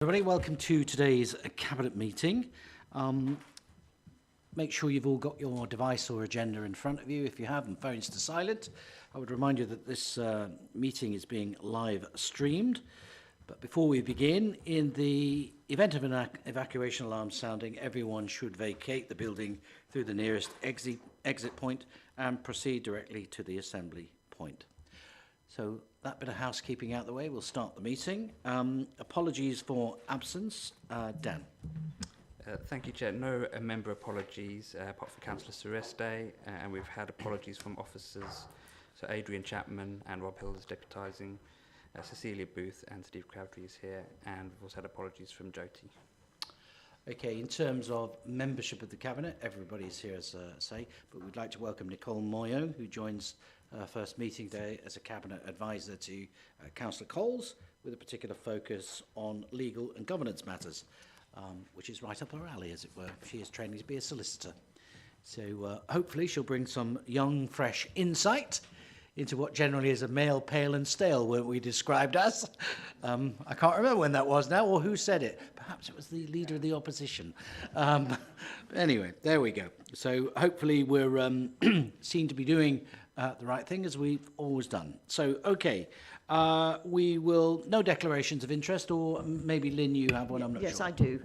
Everybody, welcome to today's Cabinet meeting. Make sure you've all got your device or agenda in front of you. If you have, and phones to silent. I would remind you that this meeting is being live streamed. But before we begin, in the event of an evacuation alarm sounding, everyone should vacate the building through the nearest exit point and proceed directly to the assembly point. So that bit of housekeeping out the way, we'll start the meeting. Apologies for absence. Dan. Thank you, Chair. No member apologies, apart from Councillor Sureste, and we've had apologies from officers, so Adrian Chapman and Rob Hill is deputising, Cecilia Booth and Steve Crabtree is here, and we've also had apologies from Jyoti. Okay, in terms of membership of the Cabinet, everybody's here as say, but we'd like to welcome Nicole Moyo, who joins first meeting day as a Cabinet advisor to Councillor Coles, with a particular focus on legal and governance matters, which is right up her alley, as it were. She is training to be a solicitor. So hopefully she'll bring some young, fresh insight into what generally is a male, pale and stale, weren't we described as? I can't remember when that was now, or who said it. Perhaps it was the Leader of the Opposition. Anyway, there we go. So hopefully we're seen to be doing the right thing, as we've always done. So, okay, we will, no declarations of interest, or maybe Lynn, you have one, I'm not sure. Yes, I do.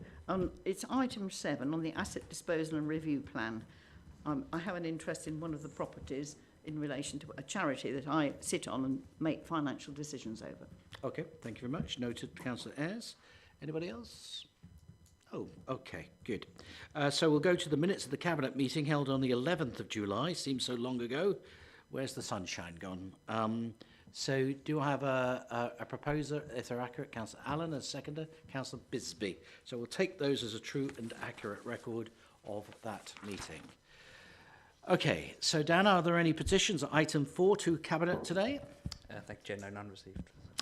It's item 7 on the asset disposal and review plan. I have an interest in one of the properties in relation to a charity that I sit on and make financial decisions over. Okay, thank you very much. Noted, Councillor Ayres. Anybody else? Oh, okay, good. So we'll go to the minutes of the Cabinet meeting held on the 11th of July. Seems so long ago. Where's the sunshine gone? So do I have a proposer, if they're accurate? Councillor Allen, a seconder. Councillor Bisbee. So we'll take those as a true and accurate record of that meeting. Okay, so Dan, are there any petitions? Item 4 to Cabinet today? Thank you, Chair. No, none received.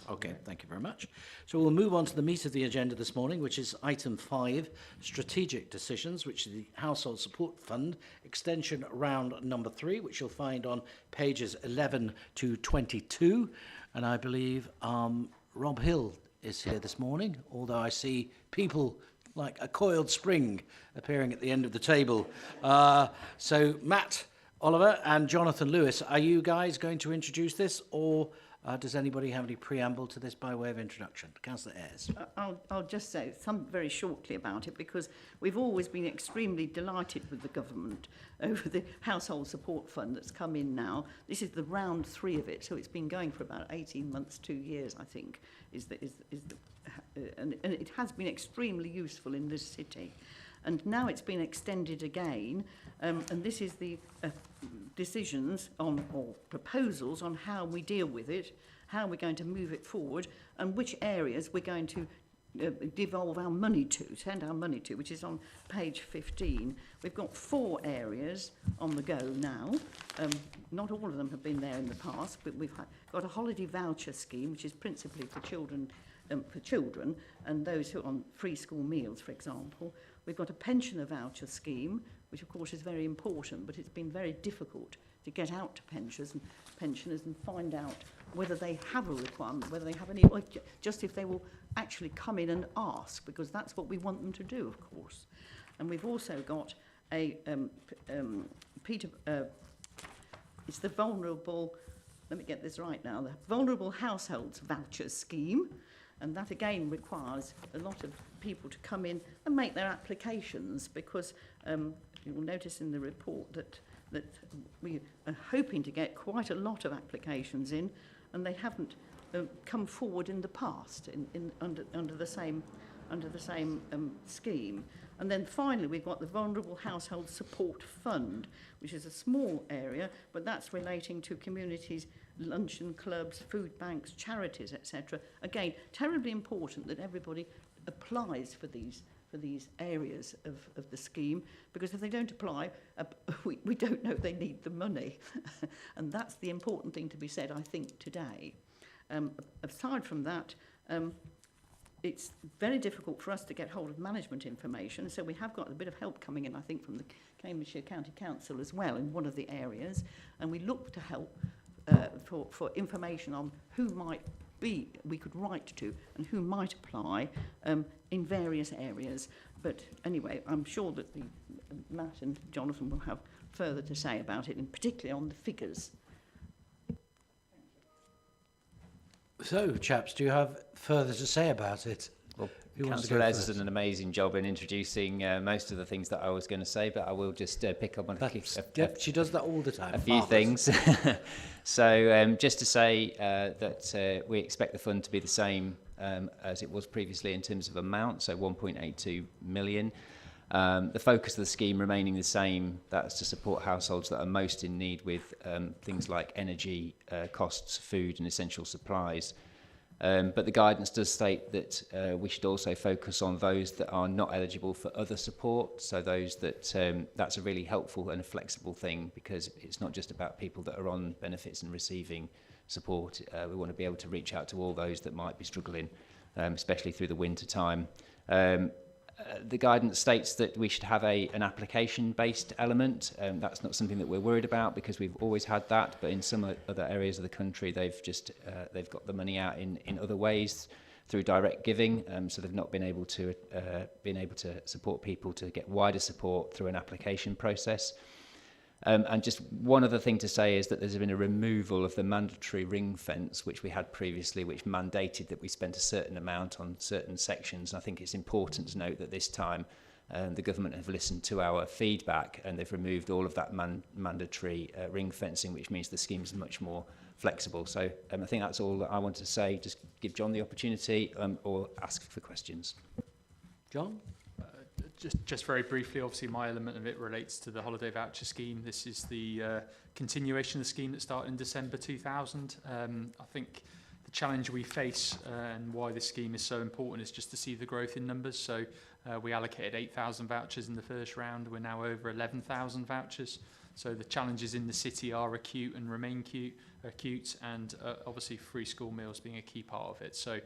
Okay, thank you very much. So we'll move on to the meat of the agenda this morning, which is item 5, strategic decisions, which is the Household Support Fund, extension round number 3, which you'll find on pages 11 to 22. And I believe Rob Hill is here this morning, although I see people like a coiled spring appearing at the end of the table. So Matt, Oliver and Jonathan Lewis, are you guys going to introduce this, or does anybody have any preamble to this by way of introduction? Councillor Ayres. I'll just say some very shortly about it, because we've always been extremely delighted with the government over the Household Support Fund that's come in now. This is the round 3 of it, so it's been going for about 18 months, 2 years, I think, and it has been extremely useful in this city. And now it's been extended again, and this is the decisions on, or proposals on how we deal with it, how we're going to move it forward, and which areas we're going to devolve our money to, send our money to, which is on page 15. We've got 4 areas on the go now. Not all of them have been there in the past, but we've got a holiday voucher scheme, which is principally for children and those who are on free school meals, for example. We've got a pensioner voucher scheme, which of course is very important, but it's been very difficult to get out to pensioners and find out whether they have a requirement, whether they have any, or just if they will actually come in and ask, because that's what we want them to do, of course. And we've also got a it's the vulnerable, let me get this right now, the vulnerable households voucher scheme. And that again requires a lot of people to come in and make their applications, because you will notice in the report that we are hoping to get quite a lot of applications in, and they haven't come forward in the past under the same scheme. And then finally we've got the Vulnerable Household Support Fund, which is a small area, but that's relating to communities, luncheon clubs, food banks, charities, etc. Again, terribly important that everybody applies for these areas of the scheme, because if they don't apply, we don't know they need the money. And that's the important thing to be said, I think, today. Aside from that, it's very difficult for us to get hold of management information, so we have got a bit of help coming in, I think, from the Cambridgeshire County Council as well in one of the areas, and we look to help for information on who might we could write to and who might apply in various areas. But anyway, I'm sure that Matt and Jonathan will have further to say about it, and particularly on the figures. So, chaps, do you have further to say about it? Well, Who wants to Councillor go Les has first? done an amazing job in introducing most of the things that I was going to say, but I will just pick up on Yep, she does that all the time. a few things. So just to say that we expect the fund to be the same as it was previously in terms of amount, so 1.82 million. The focus of the scheme remaining the same, that's to support households that are most in need with things like energy costs, food and essential supplies. But the guidance does state that we should also focus on those that are not eligible for other support. So those that that's a really helpful and a flexible thing, because it's not just about people that are on benefits and receiving support. We want to be able to reach out to all those that might be struggling, especially through the winter time. The guidance states that we should have an application-based element. That's not something that we're worried about because we've always had that, but in some other areas of the country they've got the money out in other ways through direct giving, so they've not been able to support people to get wider support through an application process. And just one other thing to say is that there's been a removal of the mandatory ring fence, which we had previously, which mandated that we spent a certain amount on certain sections. And I think it's important to note that this time the government have listened to our feedback and they've removed all of that mandatory ring fencing, which means the scheme is much more flexible. So I think that's all that I want to say. Just give John the opportunity or ask for questions. John? Just very briefly, obviously my element of it relates to the holiday voucher scheme. This is the continuation of the scheme that started in December 2000. I think the challenge we face and why this scheme is so important is just to see the growth in numbers. So we allocated 8,000 vouchers in the first round. We're now over 11,000 vouchers. So the challenges in the city are acute and remain acute, and obviously free school meals being a key part of it. So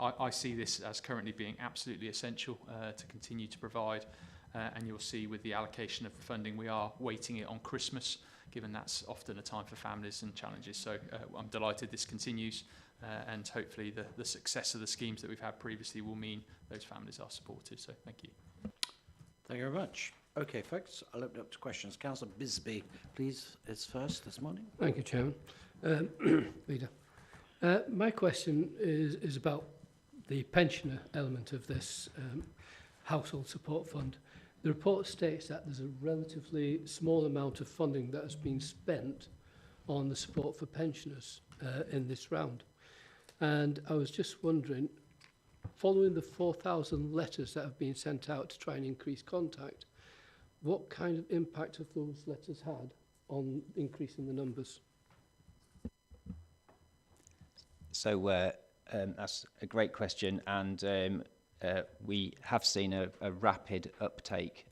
I see this as currently being absolutely essential to continue to provide, and you'll see with the allocation of the funding we are weighting it on Christmas, given that's often a time for families and challenges. So I'm delighted this continues, and hopefully the success of the schemes that we've had previously will mean those families are supported. So thank you. Thank you very much. Okay, folks, I'll open up to questions. Councillor Bisbee, please, is first this morning. Thank you, Chairman. Leader. My question is about the pensioner element of this household support fund. The report states that there's a relatively small amount of funding that has been spent on the support for pensioners in this round. And I was just wondering, following the 4,000 letters that have been sent out to try and increase contact, what kind of impact have those letters had on increasing the numbers? So that's a great question, and we have seen a rapid uptake.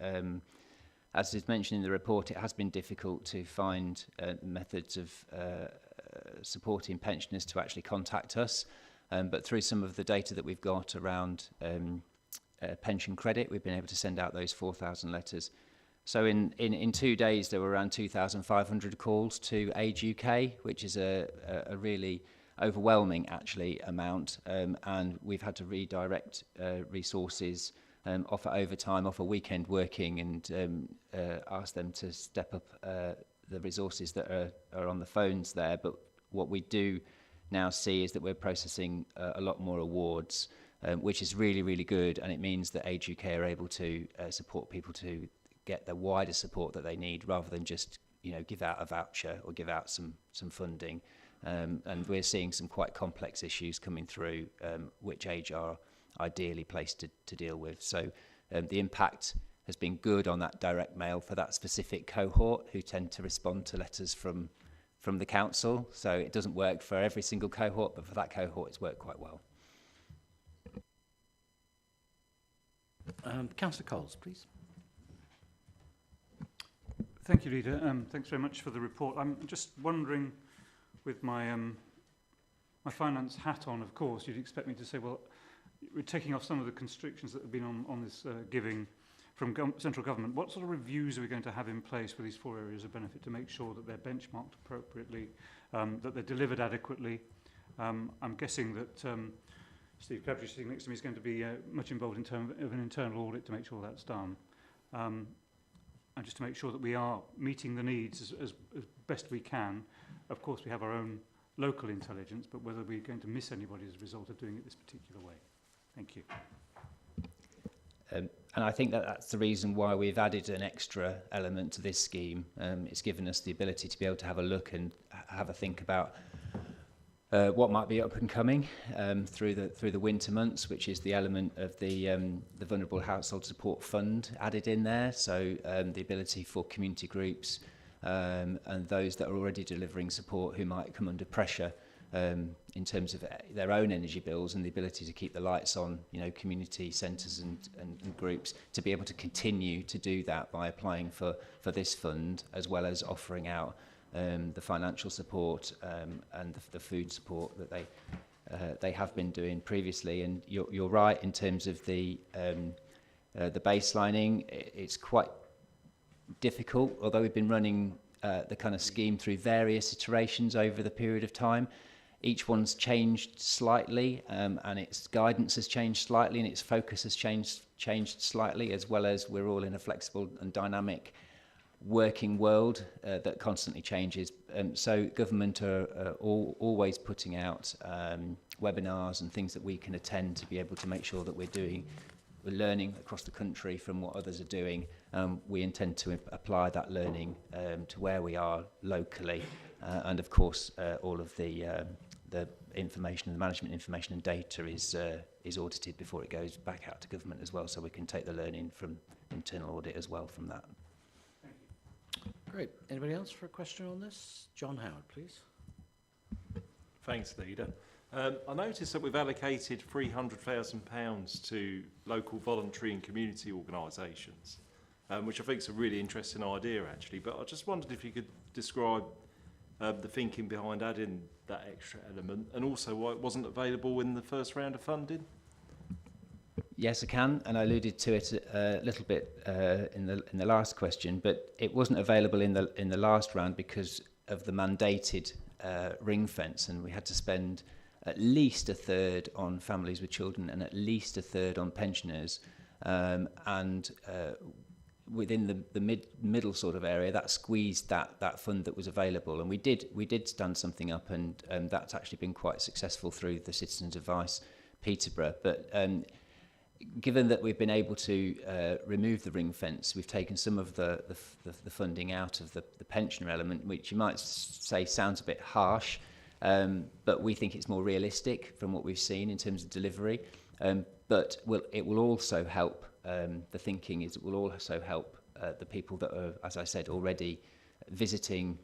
As is mentioned in the report, it has been difficult to find methods of supporting pensioners to actually contact us, but through some of the data that we've got around pension credit, we've been able to send out those 4,000 letters. So in 2 days, there were around 2,500 calls to Age UK, which is a really overwhelming, actually, amount. And we've had to redirect resources, offer overtime, offer weekend working, and ask them to step up the resources that are on the phones there. But what we do now see is that we're processing a lot more awards, which is really, really good. And it means that Age UK are able to support people to get the wider support that they need, rather than just give out a voucher or give out some funding. And we're seeing some quite complex issues coming through, which Age are ideally placed to deal with. So the impact has been good on that direct mail for that specific cohort, who tend to respond to letters from the council. So it doesn't work for every single cohort, but for that cohort it's worked quite well. Councillor Coles, please. Thank you, Leader. Thanks very much for the report. I'm just wondering, with my my finance hat on, of course, you'd expect me to say, well, we're taking off some of the constrictions that have been on this giving from central government. What sort of reviews are we going to have in place for these 4 areas of benefit to make sure that they're benchmarked appropriately, that they're delivered adequately, I'm guessing that Steve Cleveridge sitting next to me is going to be much involved in terms of an internal audit to make sure that's done. And just to make sure that we are meeting the needs as best we can. Of course, we have our own local intelligence, but whether we're going to miss anybody as a result of doing it this particular way. Thank you. And I think that that's the reason why we've added an extra element to this scheme. It's given us the ability to be able to have a look and have a think about what might be up and coming through the winter months, which is the element of the Vulnerable Household Support Fund added in there. So the ability for community groups and those that are already delivering support who might come under pressure in terms of their own energy bills and the ability to keep the lights on, community centres and groups, to be able to continue to do that by applying for this fund, as well as offering out the financial support and the food support that they have been doing previously. And you're right in terms of the baselining. It's quite difficult, although we've been running the kind of scheme through various iterations over the period of time. Each one's changed slightly, and its guidance has changed slightly, and its focus has changed slightly, as well as we're all in a flexible and dynamic working world that constantly changes. So government are always putting out webinars and things that we can attend to be able to make sure that we're learning across the country from what others are doing. We intend to apply that learning to where we are locally, and of course all of the information and the management information and data is audited before it goes back out to government as well, so we can take the learning from internal audit as well from that. Great. Anybody else for a question on this? John Howard, please. Thanks, Leader. I noticed that we've allocated £300,000 to local voluntary and community organisations, which I think is a really interesting idea, actually. But I just wondered if you could describe the thinking behind adding that extra element, and also why it wasn't available in the first round of funding. Yes, I can, and I alluded to it a little bit in the last question, but it wasn't available in the last round because of the mandated ring fence, and we had to spend at least a third on families with children and at least a third on pensioners, and within the middle sort of area that squeezed that fund that was available. And we did stand something up, and that's actually been quite successful through the Citizens Advice Peterborough. But given that we've been able to remove the ring fence, we've taken some of the funding out of the pensioner element, which you might say sounds a bit harsh, but we think it's more realistic from what we've seen in terms of delivery. But it will also help, the thinking is it will also help the people that are, as I said, already visiting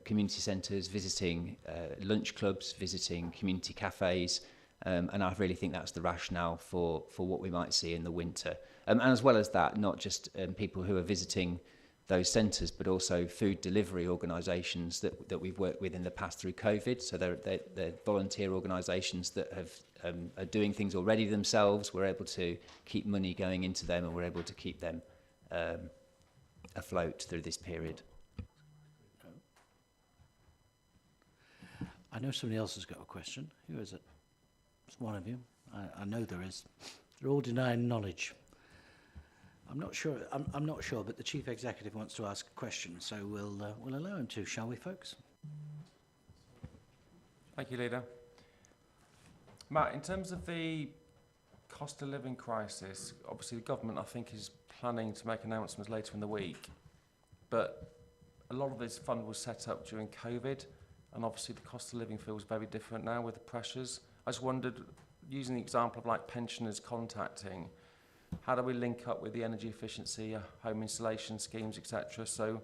community centres, visiting lunch clubs, visiting community cafes. And I really think that's the rationale for what we might see in the winter. And as well as that, not just people who are visiting those centres, but also food delivery organisations that we've worked with in the past through COVID. So they're volunteer organisations that are doing things already themselves. We're able to keep money going into them, and we're able to keep them afloat through this period. I know somebody else has got a question. Who is it? It's one of you. I know there is. They're all denying knowledge. I'm not sure. I'm not sure, but the Chief Executive wants to ask a question, so we'll allow him to, shall we, folks? Thank you, Leader. Matt, in terms of the cost of living crisis, obviously the government, I think, is planning to make announcements later in the week, but a lot of this fund was set up during COVID, and obviously the cost of living feels very different now with the pressures. I just wondered, using the example of like pensioners contacting, how do we link up with the energy efficiency, home installation schemes, etc.? So,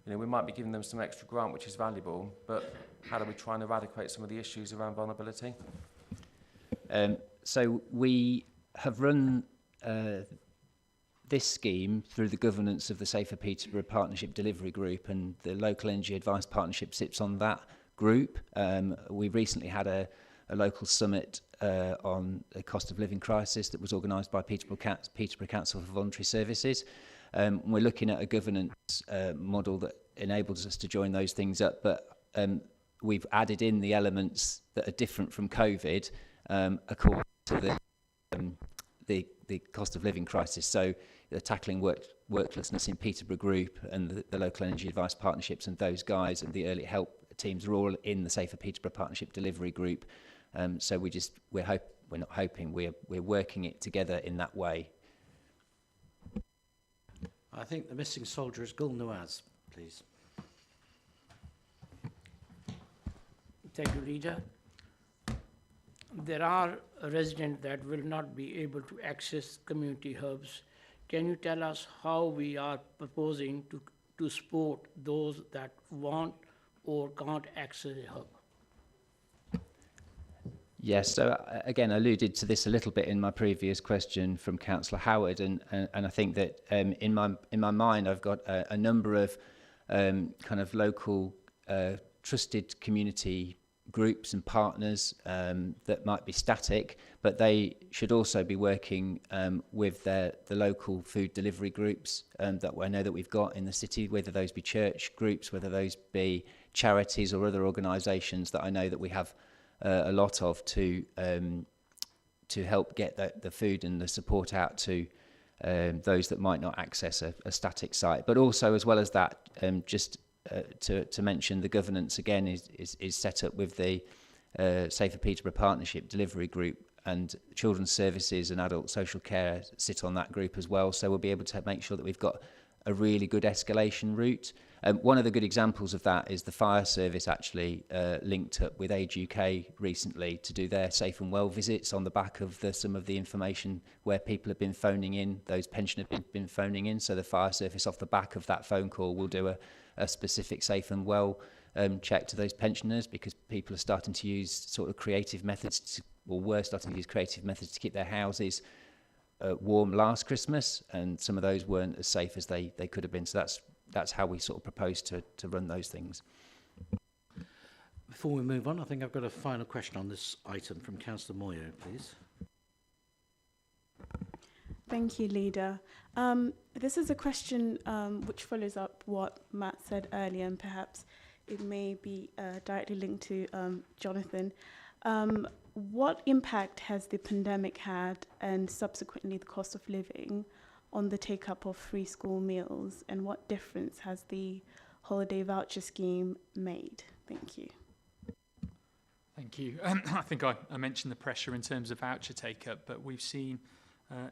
we might be giving them some extra grant, which is valuable, but how do we try and eradicate some of the issues around vulnerability? So we have run this scheme through the governance of the Safer Peterborough Partnership Delivery Group, and the Local Energy Advice Partnership sits on that group. We recently had a local summit on the cost of living crisis that was organised by Peterborough Council for Voluntary Services. We're looking at a governance model that enables us to join those things up, but we've added in the elements that are different from COVID according to the cost of living crisis. So tackling worklessness in Peterborough Group and the local energy advice partnerships, and those guys and the early help teams are all in the Safer Peterborough Partnership Delivery Group. So we're working it together in that way. I think the missing soldier is Gul Nawaz, please. Thank you, Leader. There are residents that will not be able to access community hubs. Can you tell us how we are proposing to support those that want or can't access a hub? Yes, so again, I alluded to this a little bit in my previous question from Councillor Howard, and I think that in my mind I've got a number of kind of local trusted community groups and partners that might be static, but they should also be working with the local food delivery groups that I know that we've got in the city, whether those be church groups, whether those be charities or other organisations that I know that we have a lot of to help get the food and the support out to those that might not access a static site. But also, as well as that, to mention the governance again is set up with the Safer Peterborough Partnership Delivery Group, and Children's Services and Adult Social Care sit on that group as well. So we'll be able to make sure that we've got a really good escalation route. One of the good examples of that is the fire service actually linked up with Age UK recently to do their safe and well visits on the back of some of the information where people have been phoning in, those pensioners have been phoning in. So the fire service, off the back of that phone call, will do a specific safe and well check to those pensioners, because people are starting to use sort of creative methods, were starting to use creative methods to keep their houses warm last Christmas, and some of those weren't as safe as they could have been. So that's how we sort of propose to run those things. Before we move on, I think I've got a final question on this item from Councillor Moyo, please. Thank you, Leader. This is a question which follows up what Matt said earlier, and perhaps it may be directly linked to Jonathan. What impact has the pandemic had, and subsequently the cost of living, on the take-up of free school meals, and what difference has the holiday voucher scheme made? Thank you. Thank you. I think I mentioned the pressure in terms of voucher take-up, but we've seen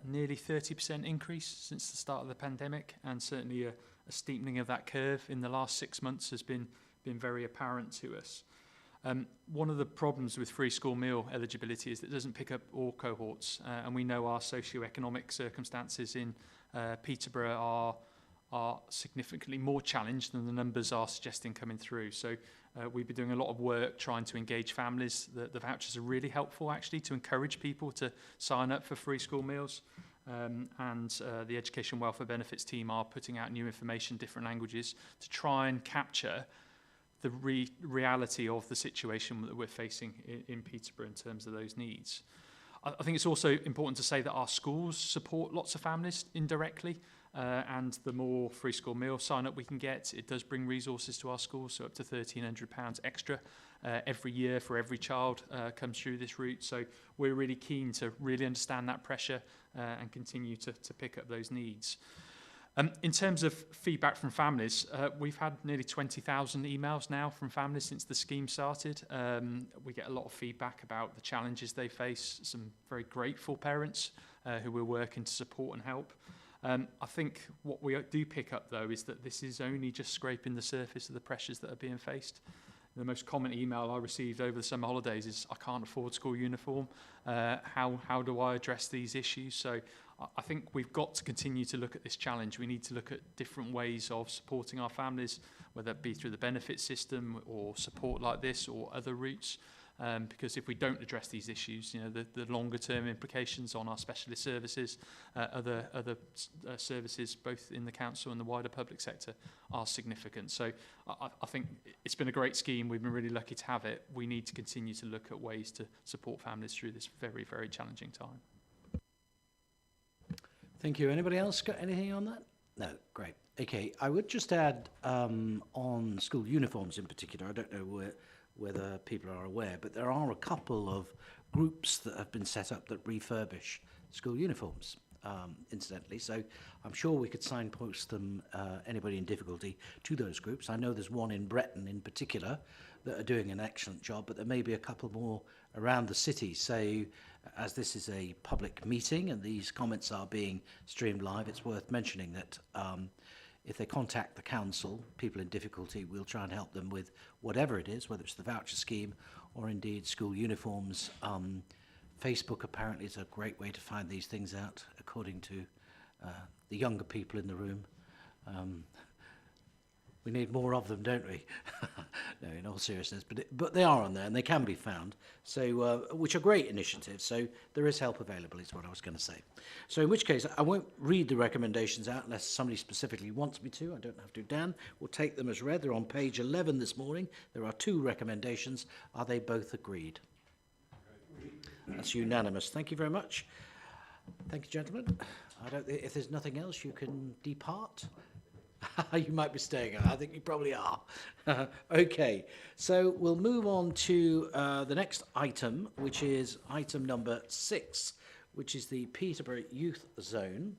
nearly 30% increase since the start of the pandemic, and certainly a steepening of that curve in the last 6 months has been very apparent to us. One of the problems with free school meal eligibility is that it doesn't pick up all cohorts, and we know our socio-economic circumstances in Peterborough are significantly more challenged than the numbers are suggesting coming through. So we've been doing a lot of work trying to engage families. The vouchers are really helpful, actually, to encourage people to sign up for free school meals. And the Education Welfare Benefits team are putting out new information, different languages, to try and capture the reality of the situation that we're facing in Peterborough in terms of those needs. I think it's also important to say that our schools support lots of families indirectly, and the more free school meal sign up we can get, it does bring resources to our schools, so up to £1,300 extra every year for every child comes through this route. So we're really keen to really understand that pressure and continue to pick up those needs. In terms of feedback from families, we've had nearly 20,000 emails now from families since the scheme started. We get a lot of feedback about the challenges they face, some very grateful parents who we're working to support and help. I think what we do pick up, though, is that this is only just scraping the surface of the pressures that are being faced. The most common email I received over the summer holidays is, I can't afford school uniform. How do I address these issues? So I think we've got to continue to look at this challenge. We need to look at different ways of supporting our families, whether it be through the benefit system or support like this or other routes. Because if we don't address these issues, the longer term implications on our specialist services, other services, both in the council and the wider public sector, are significant. So I think it's been a great scheme. We've been really lucky to have it. We need to continue to look at ways to support families through this very, very challenging time. Thank you. Anybody else got anything on that? No, great. Okay, I would just add on school uniforms in particular. I don't know whether people are aware, but there are a couple of groups that have been set up that refurbish school uniforms, incidentally. So I'm sure we could signpost them, anybody in difficulty, to those groups. I know there's one in Breton in particular that are doing an excellent job, but there may be a couple more around the city. So as this is a public meeting and these comments are being streamed live, it's worth mentioning that if they contact the council, people in difficulty, we'll try and help them with whatever it is, whether it's the voucher scheme or indeed school uniforms. Facebook apparently is a great way to find these things out, according to the younger people in the room. We need more of them, don't we? No, in all seriousness, but they are on there and they can be found. So, which are great initiatives. So there is help available, is what I was going to say. So in which case, I won't read the recommendations out unless somebody specifically wants me to. I don't have to. Dan will take them as read. They're on page 11 this morning. There are 2 recommendations. Are they both agreed? That's unanimous. Thank you very much. Thank you, gentlemen. If there's nothing else, you can depart. You might be staying. I think you probably are. Okay, so we'll move on to the next item, which is item number 6, which is the Peterborough Youth Zone.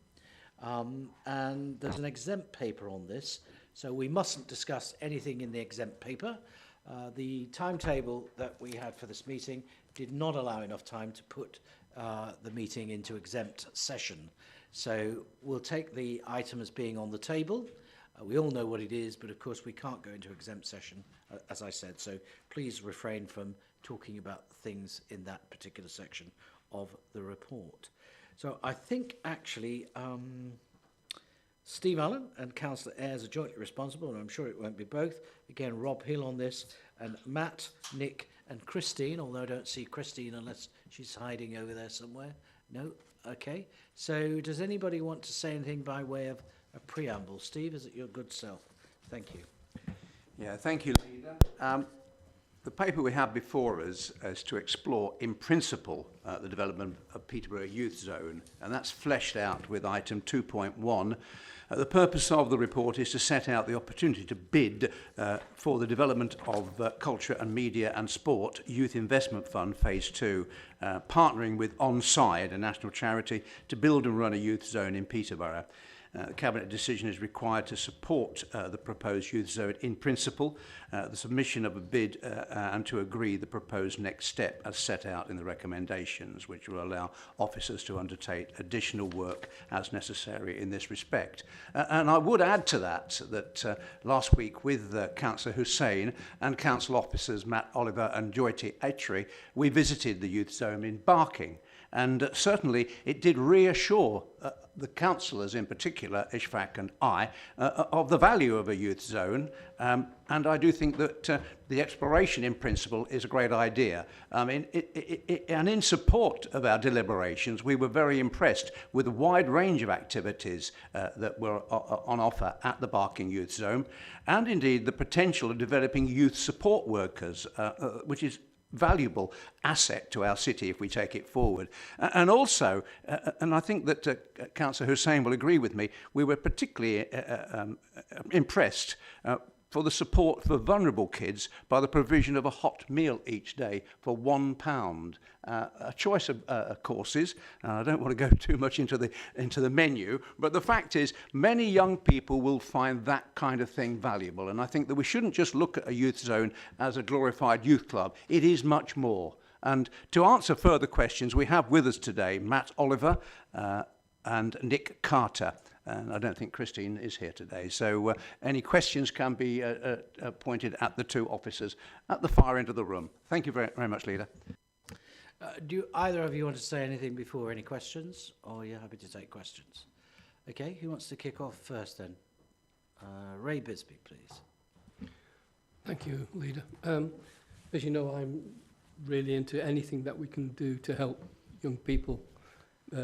And there's an exempt paper on this, so we mustn't discuss anything in the exempt paper. The timetable that we had for this meeting did not allow enough time to put the meeting into exempt session. So we'll take the item as being on the table. We all know what it is, but of course we can't go into exempt session, as I said. So please refrain from talking about things in that particular section of the report. So I think actually Steve Allen and Councillor Ayres are jointly responsible, and I'm sure it won't be both. Again, Rob Hill on this, and Matt, Nick and Christine, although I don't see Christine unless she's hiding over there somewhere. No? Okay. So does anybody want to say anything by way of a preamble? Steve, is it your good self? Thank you. Yeah, thank you, Leader. The paper we have before us is to explore, in principle, the development of Peterborough Youth Zone, and that's fleshed out with item 2.1. The purpose of the report is to set out the opportunity to bid for the development of Culture and Media and Sport Youth Investment Fund Phase 2, partnering with Onside, a national charity, to build and run a youth zone in Peterborough. The Cabinet decision is required to support the proposed youth zone in principle, the submission of a bid and to agree the proposed next step as set out in the recommendations, which will allow officers to undertake additional work as necessary in this respect. And I would add to that last week with Councillor Hussain and Council officers Matt Oliver and Joyty Etchery, we visited the youth zone in Barking. And certainly it did reassure the councillors in particular, Ishfaq and I, of the value of a youth zone. And I do think that the exploration in principle is a great idea. And in support of our deliberations, we were very impressed with the wide range of activities that were on offer at the Barking Youth Zone, and indeed the potential of developing youth support workers, which is valuable asset to our city if we take it forward. And also, and I think that Councillor Hussain will agree with me, we were particularly impressed for the support for vulnerable kids by the provision of a hot meal each day for £1. A choice of courses. I don't want to go too much into the menu, but the fact is many young people will find that kind of thing valuable, and I think that we shouldn't just look at a youth zone as a glorified youth club. It is much more. And to answer further questions, we have with us today Matt Oliver and Nick Carter. And I don't think Christine is here today. So any questions can be pointed at the two officers at the far end of the room. Thank you very, very much, Leader. Do either of you want to say anything before any questions, or are you happy to take questions? Okay, who wants to kick off first then? Ray Bisbee, please. Thank you, Leader. As you know, I'm really into anything that we can do to help young people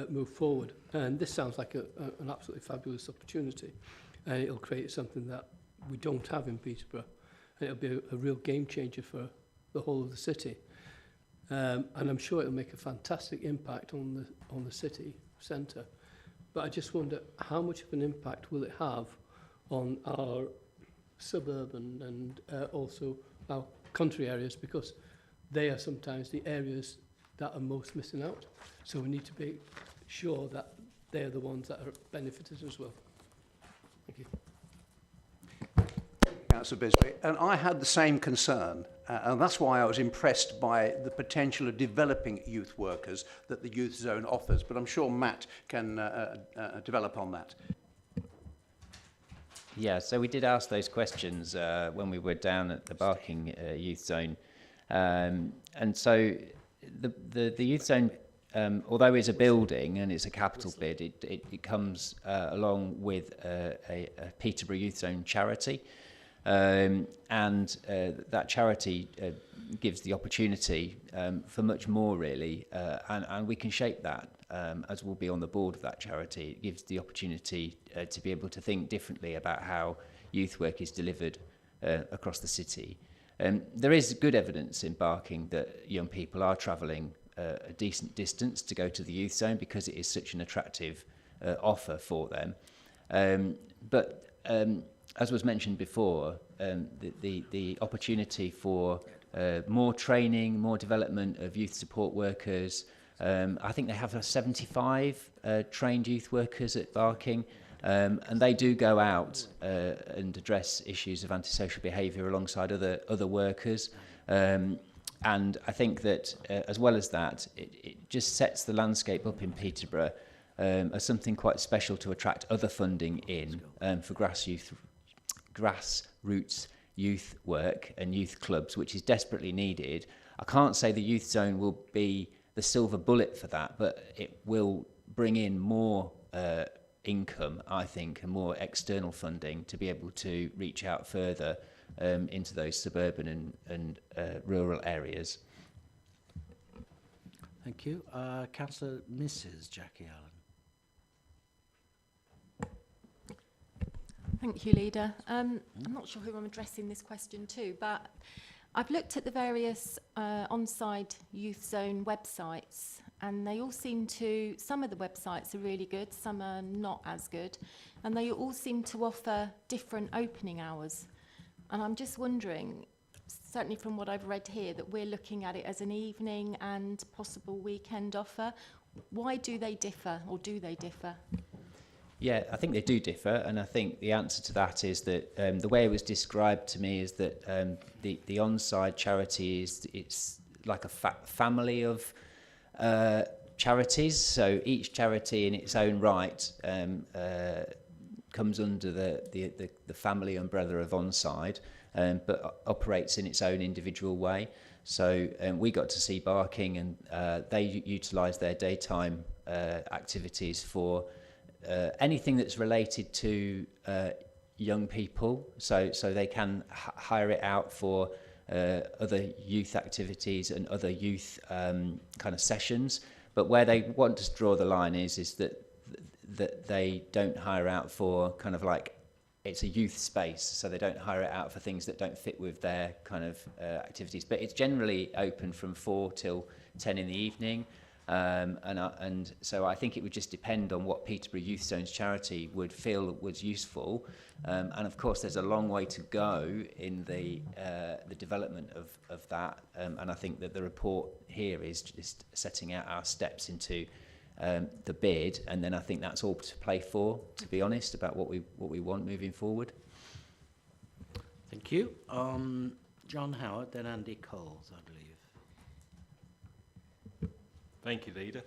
move forward. And this sounds like an absolutely fabulous opportunity. And it'll create something that we don't have in Peterborough. And it'll be a real game changer for the whole of the city. And I'm sure it'll make a fantastic impact on the city centre. But I just wonder, how much of an impact will it have on our suburban and also our country areas, because they are sometimes the areas that are most missing out. So we need to be sure that they're the ones that are benefited as well. Thank you. Councillor Bisbee, and I had the same concern, and that's why I was impressed by the potential of developing youth workers that the youth zone offers, but I'm sure Matt can develop on that. Yeah, so we did ask those questions when we were down at the Barking youth zone, and so the youth zone, although it's a building and it's a capital bid, it comes along with a Peterborough Youth Zone charity. And that charity gives the opportunity for much more, really, and we can shape that as we'll be on the board of that charity. It gives the opportunity to be able to think differently about how youth work is delivered across the city. There is good evidence in Barking that young people are travelling a decent distance to go to the youth zone because it is such an attractive offer for them. But as was mentioned before, the opportunity for more training, more development of youth support workers. I think they have 75 trained youth workers at Barking, and they do go out and address issues of antisocial behaviour alongside other workers. And I think that as well as that, it just sets the landscape up in Peterborough as something quite special to attract other funding in for grassroots youth work and youth clubs, which is desperately needed. I can't say the youth zone will be the silver bullet for that, but it will bring in more income, I think, and more external funding to be able to reach out further into those suburban and rural areas. Thank you. Councillor Mrs. Jackie Allen. Thank you, Leader. I'm not sure who I'm addressing this question to, but I've looked at the various on-site youth zone websites, and they all seem to, some of the websites are really good, some are not as good, and they all seem to offer different opening hours. And I'm just wondering, certainly from what I've read here, that we're looking at it as an evening and possible weekend offer. Why do they differ, or do they differ? Yeah, I think they do differ, and I think the answer to that is that the way it was described to me is that the on-side charity it's like a family of charities. So each charity in its own right comes under the family umbrella of on-side, but operates in its own individual way. So we got to see Barking, and they utilise their daytime activities for anything that's related to young people, so they can hire it out for other youth activities and other youth kind of sessions. But where they want to draw the line is that they don't hire out for kind of like, it's a youth space, so they don't hire it out for things that don't fit with their kind of activities. But it's generally open from 4 till 10 in the evening. And so I think it would just depend on what Peterborough Youth Zone's charity would feel was useful. And of course, there's a long way to go in the development of that. And I think that the report here is just setting out our steps into the bid. And then I think that's all to play for, to be honest, about what we want moving forward. Thank you. John Howard, then Andy Coles, I believe. Thank you, Leader.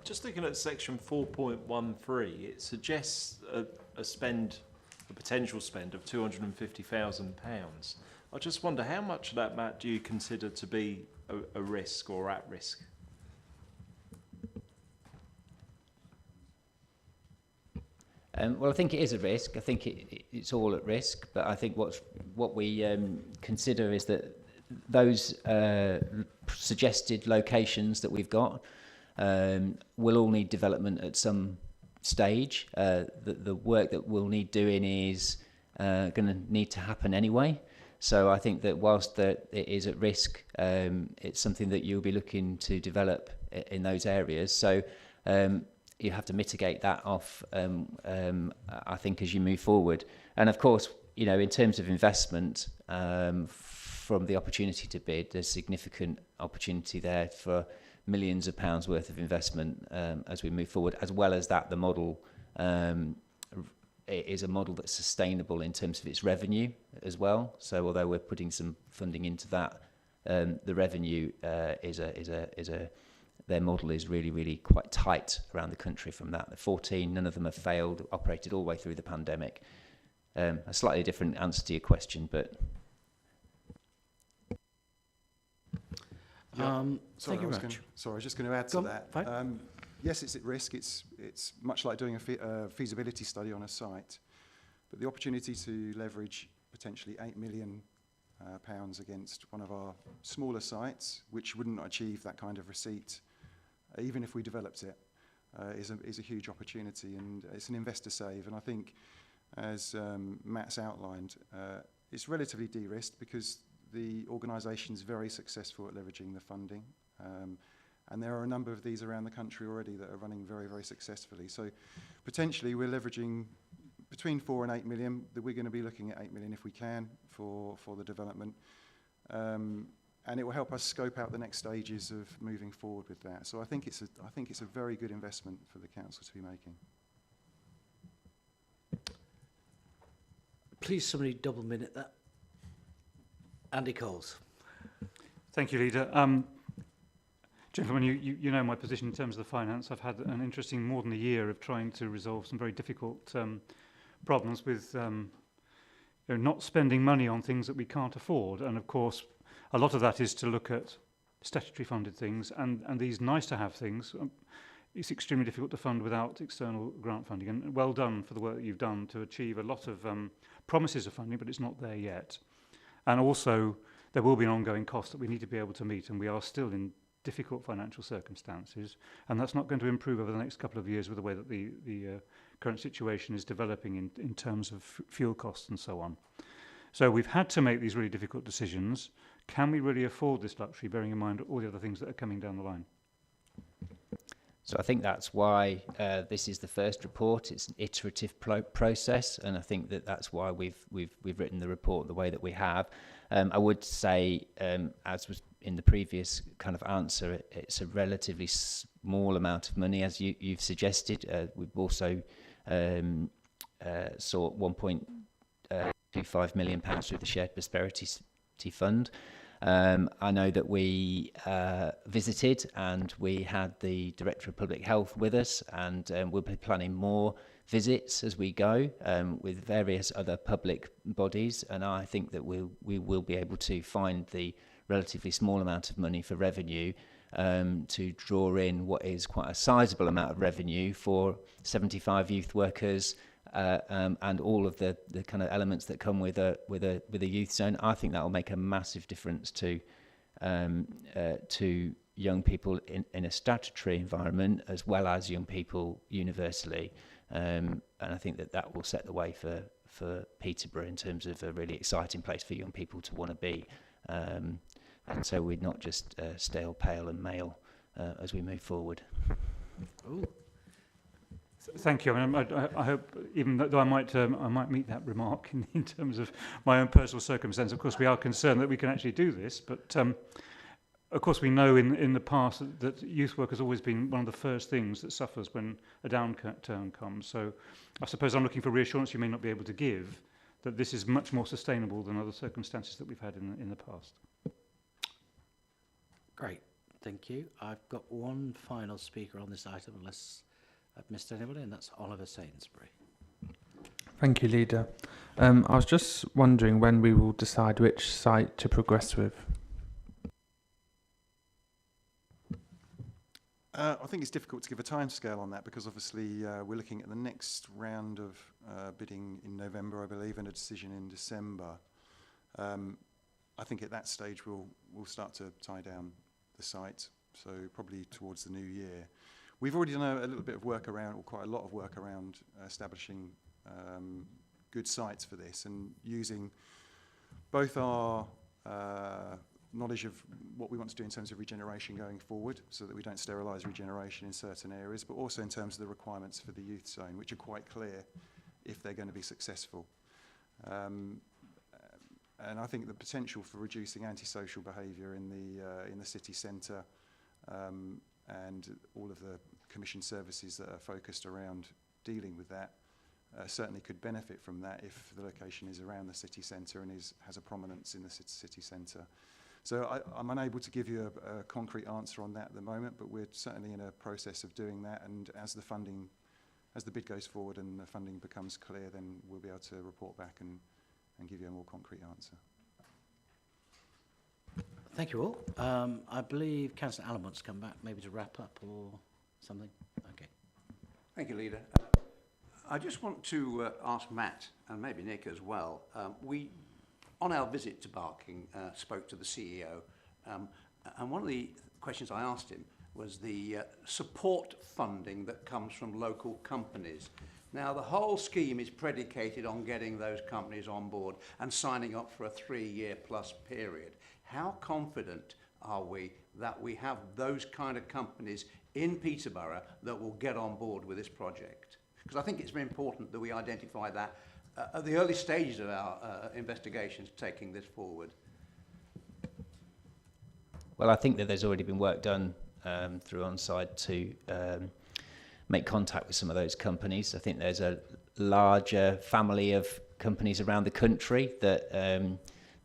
Just looking at section 4.13, it suggests a potential spend of £250,000. I just wonder how much of that, Matt, do you consider to be a risk or at risk? Well, I think it is a risk. I think it's all at risk. But I think what we consider is that those suggested locations that we've got will all need development at some stage. The work that we'll need doing is going to need to happen anyway. So I think that whilst that it is at risk, it's something that you'll be looking to develop in those areas. So you have to mitigate that off, I think, as you move forward. And of course, you know, in terms of investment, from the opportunity to bid, there's significant opportunity there for millions of pounds worth of investment as we move forward. As well as that, the model is a model that's sustainable in terms of its revenue as well. So although we're putting some funding into that, the revenue their model is really quite tight around the country from that. The 14, none of them have failed, operated all the way through the pandemic. A slightly different answer to your question, but... Thank you very much. Sorry, I was just going to add to that. Yes, it's at risk. It's much like doing a feasibility study on a site, but the opportunity to leverage potentially £8 million against one of our smaller sites, which wouldn't achieve that kind of receipt, even if we developed it, is a huge opportunity, and it's an investor save. And I think, as Matt's outlined, it's relatively de-risked because the organisation is very successful at leveraging the funding. And there are a number of these around the country already that are running very successfully. So potentially we're leveraging between 4 and 8 million, that we're going to be looking at 8 million if we can for the development. And it will help us scope out the next stages of moving forward with that. So I think it's a very good investment for the council to be making. Please somebody double minute that. Andy Coles. Thank you, Leader. Gentlemen, you know my position in terms of the finance. I've had an interesting more than a year of trying to resolve some very difficult problems with not spending money on things that we can't afford. And of course, a lot of that is to look at statutory funded things and these nice to have things. It's extremely difficult to fund without external grant funding. And well done for the work that you've done to achieve a lot of promises of funding, but it's not there yet. And also, there will be an ongoing cost that we need to be able to meet, and we are still in difficult financial circumstances, and that's not going to improve over the next couple of years with the way that the current situation is developing in terms of fuel costs and so on. So we've had to make these really difficult decisions. Can we really afford this luxury, bearing in mind all the other things that are coming down the line? So I think that's why this is the first report. It's an iterative process, and I think that's why we've written the report the way that we have. I would say, as was in the previous kind of answer, it's a relatively small amount of money, as you've suggested. We've also sought £1.25 million through the Shared Prosperity Fund. I know that we visited and we had the Director of Public Health with us, and we'll be planning more visits as we go with various other public bodies, and I think that we will be able to find the relatively small amount of money for revenue to draw in what is quite a sizable amount of revenue for 75 youth workers, and all of the kind of elements that come with a youth zone. I think that will make a massive difference to young people in a statutory environment, as well as young people universally. And I think that will set the way for Peterborough in terms of a really exciting place for young people to want to be. And so we're not just stale, pale and male as we move forward. Ooh. Thank you. I mean, I hope, even though I might meet that remark in terms of my own personal circumstance. Of course, we are concerned that we can actually do this, but of course, we know in the past that youth work has always been one of the first things that suffers when a downturn comes. So, I suppose I'm looking for reassurance you may not be able to give that this is much more sustainable than other circumstances that we've had in the past. Great, thank you. I've got one final speaker on this item, unless I've missed anybody, and that's Oliver Sainsbury. Thank you, Leader. I was just wondering when we will decide which site to progress with. I think it's difficult to give a timescale on that because obviously we're looking at the next round of bidding in November, I believe, and a decision in December. I think at that stage we'll start to tie down the site, so probably towards the new year. We've already done a little bit of work around, or quite a lot of work around establishing good sites for this, and using both our knowledge of what we want to do in terms of regeneration going forward, so that we don't sterilise regeneration in certain areas, but also in terms of the requirements for the youth zone, which are quite clear if they're going to be successful. And I think the potential for reducing antisocial behaviour in the city centre and all of the commission services that are focused around dealing with that certainly could benefit from that if the location is around the city centre and has a prominence in the city centre. So I'm unable to give you a concrete answer on that at the moment, but we're certainly in a process of doing that, and as the bid goes forward and the funding becomes clear, then we'll be able to report back and give you a more concrete answer. Thank you all. I believe Councillor Allen wants to come back, maybe to wrap up or something. Okay. Thank you, Leader. I just want to ask Matt, and maybe Nick as well, we, on our visit to Barking, spoke to the CEO, and one of the questions I asked him was the support funding that comes from local companies. Now, the whole scheme is predicated on getting those companies on board and signing up for a 3-year plus period. How confident are we that we have those kind of companies in Peterborough that will get on board with this project? Because I think it's very important that we identify that at the early stages of our investigations taking this forward. Well, I think that there's already been work done through Onside to make contact with some of those companies. I think there's a larger family of companies around the country that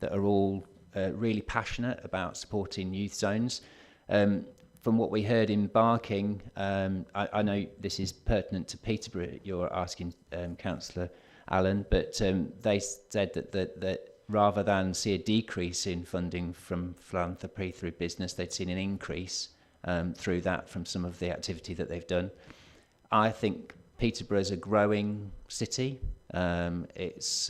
are all really passionate about supporting youth zones. From what we heard in Barking, I know this is pertinent to Peterborough, you're asking Councillor Allen, but they said that rather than see a decrease in funding from philanthropy through business, they'd seen an increase through that from some of the activity that they've done. I think Peterborough is a growing city. It's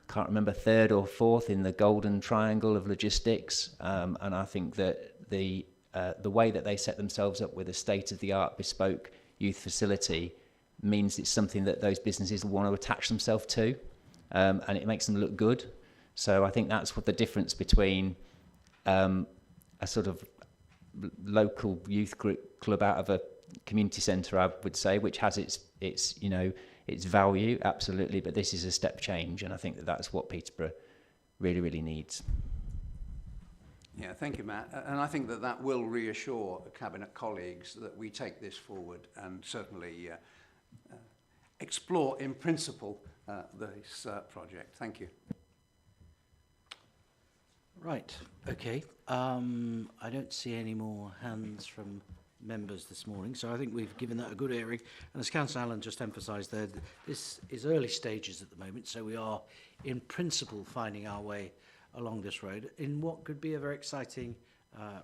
can't remember, 3rd or 4th in the golden triangle of logistics, and I think that the way that they set themselves up with a state-of-the-art bespoke youth facility means it's something that those businesses want to attach themselves to, and it makes them look good. So I think that's what the difference between a sort of local youth club out of a community centre, I would say, which has its you know, its value, absolutely, but this is a step change, and I think that that's what Peterborough really, really needs. Yeah, thank you, Matt. And I think that that will reassure Cabinet colleagues that we take this forward and certainly explore in principle this project. Thank you. Right, okay. I don't see any more hands from members this morning, so I think we've given that a good airing. And as Councillor Allen just emphasised there, this is early stages at the moment, so we are in principle finding our way along this road in what could be a very exciting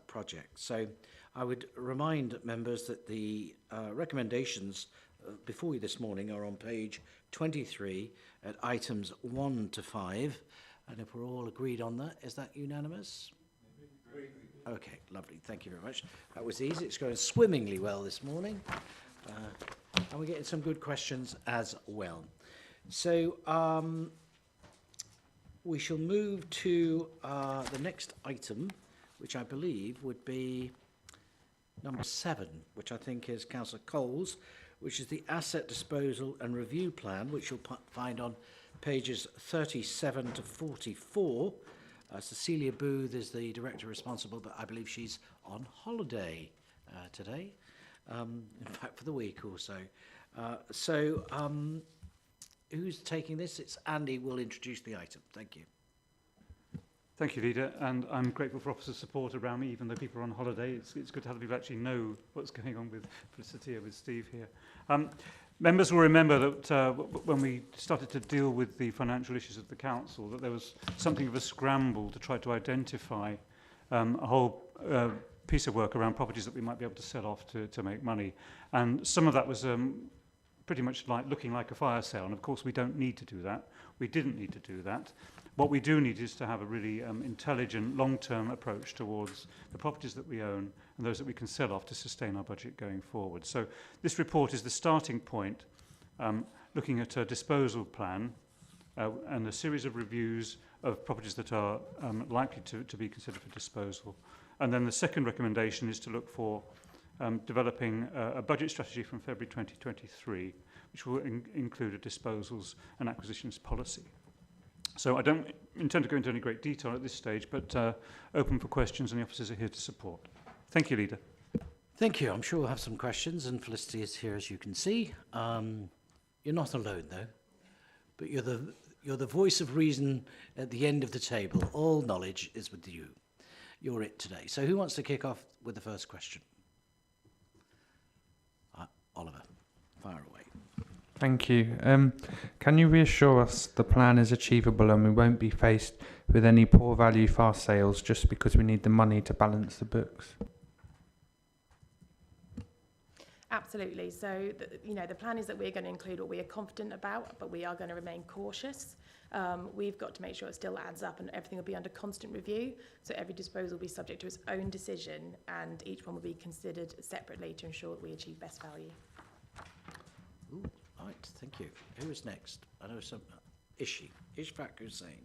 project. So I would remind members that the recommendations before you this morning are on page 23 at items 1 to 5. And if we're all agreed on that, is that unanimous? Okay, lovely. Thank you very much. That was easy. It's going swimmingly well this morning. And we're getting some good questions as well. So we shall move to the next item, which I believe would be number 7, which I think is Councillor Cole's, which is the Asset Disposal and Review Plan, which you'll find on pages 37 to 44. Cecilia Booth is the director responsible, but I believe she's on holiday today, in fact for the week or so. Who's taking this? It's Andy will introduce the item. Thank you. Thank you, Leader, and I'm grateful for officer support around me, even though people are on holiday. It's good to have people actually know what's going on with Felicity, with Steve here. Members will remember that when we started to deal with the financial issues of the council, that there was something of a scramble to try to identify a whole piece of work around properties that we might be able to sell off to make money. And some of that was pretty much like looking like a fire sale. And of course, we don't need to do that. We didn't need to do that. What we do need is to have a really intelligent, long-term approach towards the properties that we own and those that we can sell off to sustain our budget going forward. So this report is the starting point, looking at a disposal plan and a series of reviews of properties that are likely to be considered for disposal. And then the second recommendation is to look for developing a budget strategy from February 2023, which will include a disposals and acquisitions policy. So I don't intend to go into any great detail at this stage, but open for questions, and the officers are here to support. Thank you, Leader. Thank you. I'm sure we'll have some questions, and Felicity is here, as you can see. You're not alone, though, but you're the voice of reason at the end of the table. All knowledge is with you. You're it today. So who wants to kick off with the first question? Oliver, fire away. Thank you. Can you reassure us the plan is achievable and we won't be faced with any poor value fast sales just because we need the money to balance the books? Absolutely. So, the plan is that we're going to include what we are confident about, but we are going to remain cautious. We've got to make sure it still adds up and everything will be under constant review. So every disposal will be subject to its own decision and each one will be considered separately to ensure that we achieve best value. Ooh, right, thank you. Who is next? I know some... Ishfaq Hussain.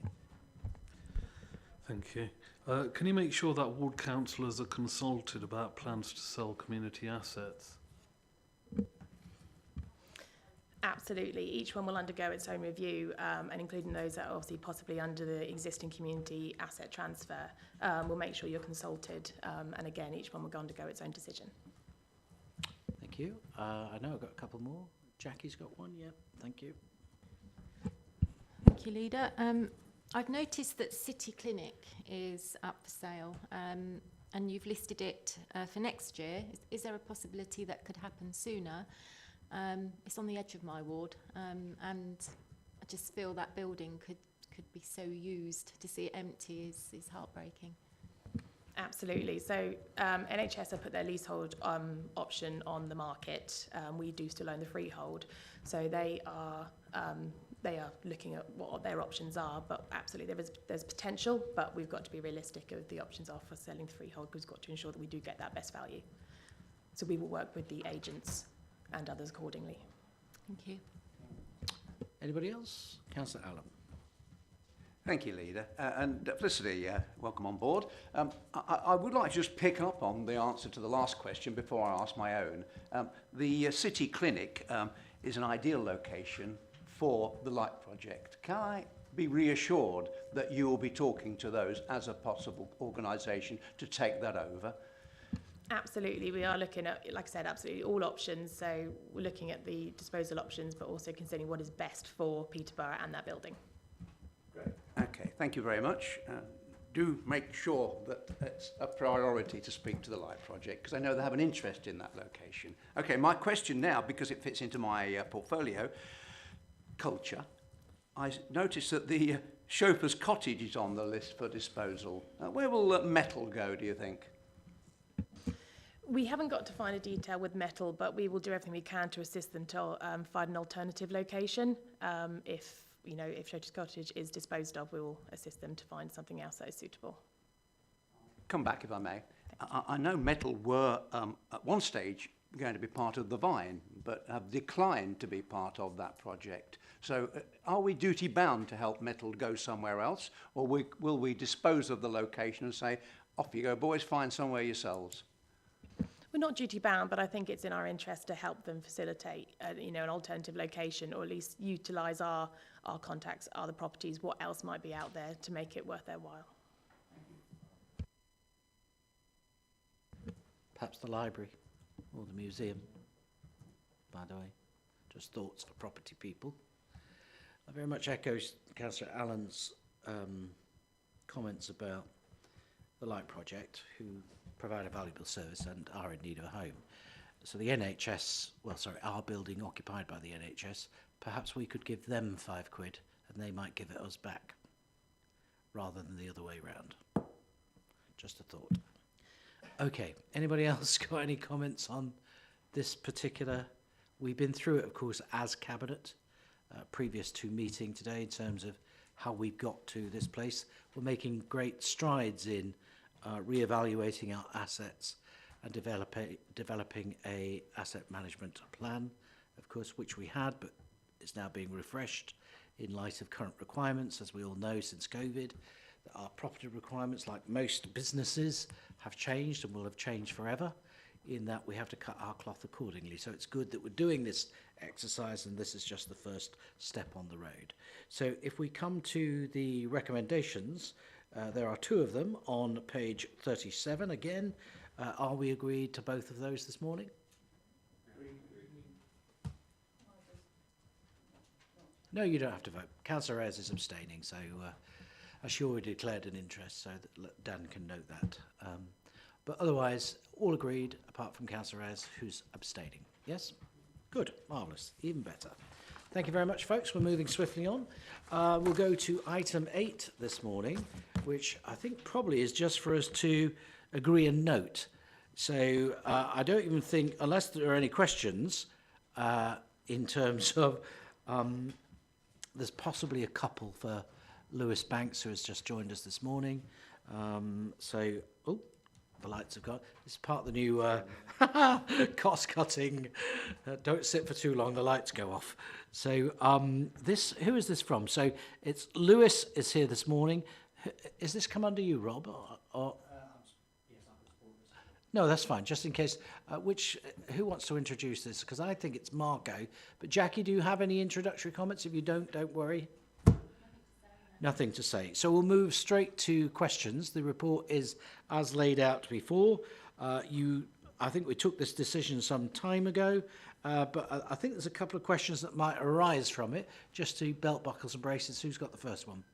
Thank you. Can you make sure that ward councillors are consulted about plans to sell community assets? Absolutely. Each one will undergo its own review, and including those that are obviously possibly under the existing community asset transfer. We'll make sure you're consulted, and again, each one will undergo its own decision. Thank you. I know I've got a couple more. Jackie's got one, yeah. Thank you. Thank you, Leader. I've noticed that City Clinic is up for sale, and you've listed it for next year. Is there a possibility that could happen sooner? It's on the edge of my ward, and I just feel that building could be so used. To see it empty is heartbreaking. Absolutely. So NHS have put their leasehold option on the market. We do still own the freehold, so they are looking at what their options are. But absolutely, there's potential, but we've got to be realistic of the options are for selling the freehold. We've got to ensure that we do get that best value. So we will work with the agents and others accordingly. Thank you. Anybody else? Councillor Allen. Thank you, Leader. And Felicity, welcome on board. I would like to just pick up on the answer to the last question before I ask my own. The City Clinic is an ideal location for the Light Project. Can I be reassured that you will be talking to those as a possible organisation to take that over? Absolutely. We are looking at, like I said, absolutely all options. So we're looking at the disposal options, but also considering what is best for Peterborough and that building. Great. Okay, thank you very much. Do make sure that it's a priority to speak to the Light Project, because I know they have an interest in that location. Okay, my question now, because it fits into my portfolio, culture. I noticed that the chauffeur's cottage is on the list for disposal. Where will metal go, do you think? We haven't got to find a detail with metal, but we will do everything we can to assist them to find an alternative location. If Chauffeur's Cottage is disposed of, we will assist them to find something else that is suitable. Come back, if I may. I know metal were at one stage going to be part of the Vine, but have declined to be part of that project. So are we duty bound to help metal go somewhere else, or will we dispose of the location and say, off you go, boys, find somewhere yourselves? We're not duty bound, but I think it's in our interest to help them facilitate, an alternative location, or at least utilise our contacts, other properties, what else might be out there to make it worth their while. Perhaps the library or the museum, by the way. Just thoughts for property people. I very much echo Councillor Allen's comments about the Light Project, who provide a valuable service and are in need of a home. So the NHS, our building occupied by the NHS, perhaps we could give them £5 and they might give it us back, rather than the other way round. Just a thought. Okay, anybody else got any comments on this particular? We've been through it, of course, as Cabinet, previous to meeting today, in terms of how we've got to this place. We're making great strides in re-evaluating our assets and developing a asset management plan, of course, which we had, but is now being refreshed in light of current requirements. As we all know, since COVID, our property requirements, like most businesses, have changed and will have changed forever in that we have to cut our cloth accordingly. So it's good that we're doing this exercise, and this is just the first step on the road. So if we come to the recommendations, there are two of them on page 37 again. Are we agreed to both of those this morning? No, you don't have to vote. Councillor Ayres is abstaining, so she already declared an interest, so that Dan can note that. But otherwise, all agreed, apart from Councillor Ayres, who's abstaining. Yes? Good. Marvellous. Even better. Thank you very much, folks. We're moving swiftly on. We'll go to item 8 this morning, which I think probably is just for us to agree and note. So I don't even think, unless there are any questions in terms of, there's possibly a couple for Lewis Banks, who has just joined us this morning. Oh, the lights have gone. This is part of the new cost-cutting. Don't sit for too long, the lights go off. So who is this from? So it's Lewis is here this morning. Is this come under you, Rob? No, that's fine. Just in case, who wants to introduce this? Because I think it's Marco. But Jackie, do you have any introductory comments? If you don't worry. Nothing to say. So we'll move straight to questions. The report is as laid out before. I think we took this decision some time ago, but I think there's a couple of questions that might arise from it. Just to belt buckles and braces, who's got the first one?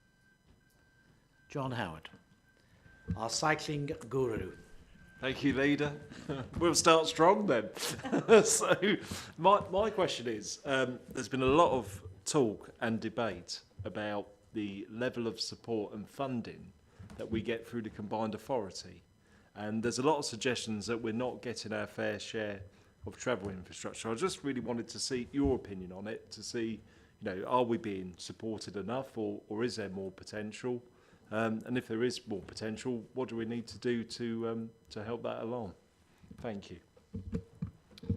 John Howard, our cycling guru. Thank you, Leader. We'll start strong then. So my question is, there's been a lot of talk and debate about the level of support and funding that we get through the combined authority. And there's a lot of suggestions that we're not getting our fair share of travel infrastructure. I just really wanted to see your opinion on it, to see, are we being supported enough, or is there more potential? And if there is more potential, what do we need to do to help that along? Thank you.